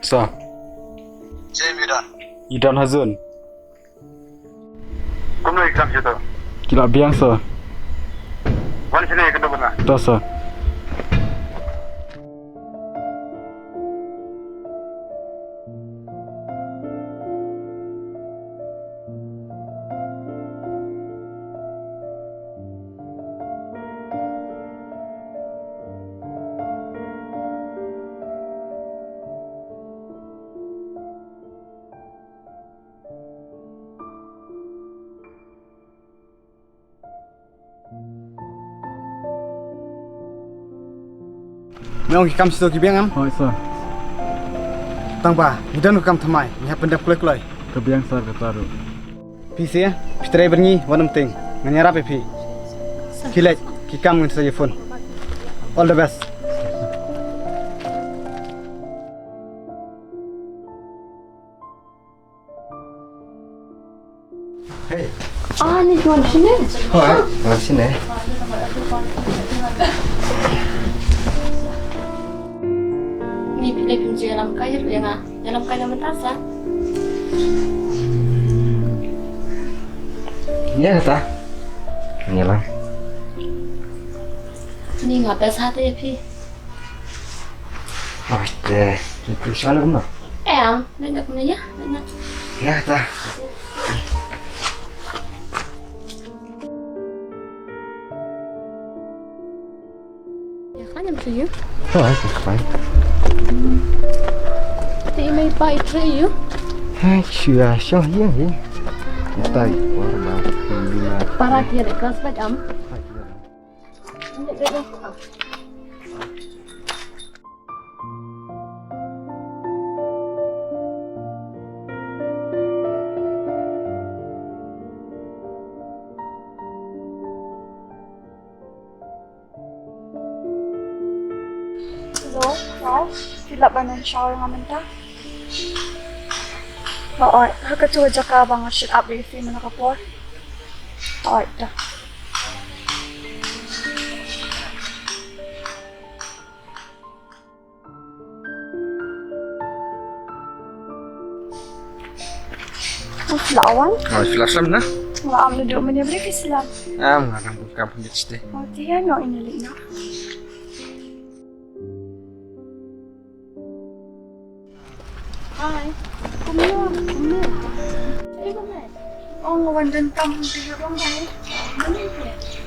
Sa. Jam Idan. Idan Hazun. Kumno exam situ. Kila biang sa. Wan sini kedua benar. Ta sa. Memang kam situ kibiang am. Hoi sa. Tang ba, idan kam thamai. Ni ha pendap klek. Ke biang sa ke taru. Pi sia, pitrai bernyi wanam ting. Nganyara pe pi. Kilek ki kam ngi sa phone. All the best. Hey. Ah, ni jual sini. Hoi, sini. Ni pilih pinjam dalam kayu ya nggak? Dalam kayu mentasa. Ya ta. Ni lah. Ni nggak pesat ya pi. Oh, deh. Itu salah guna. Am, nak punya ya, nak. Ya ta. Ya kan yang tu. Hoi, fine. Thì mày bay chơi yếu. Hai, chưa xong hiên hiên. Tay, quá là bao. Para kia để cơ sạch ấm. Hello, Khraw. Labanan shower naman ta. Oo, hagkatuwa dyan ka bang shit up if you nakapor? Oo, ito. Ang flawan? Oh, filasam na. Mga amno doon man yung break sila. Mga kampung deste. O, diyan no, inalik na. Hi. Kumno. Ay, kumno. Oo, nga wandan tam tiga bang ay.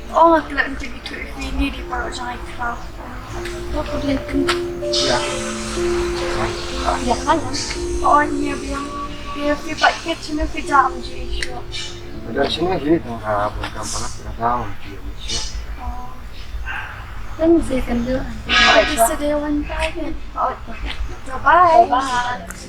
Oo, nga tila ang tigito if we need it para dyan ay Khraw. Ako din kan. Ya kan? Oo, niya biyang. Biar fi paket sini fi jam je isu. Ada sini gini tuh, bukan kampung kita tahu dia masih. Kan saya kan dulu. Oo, isa day one time. Oo, bye. Bye.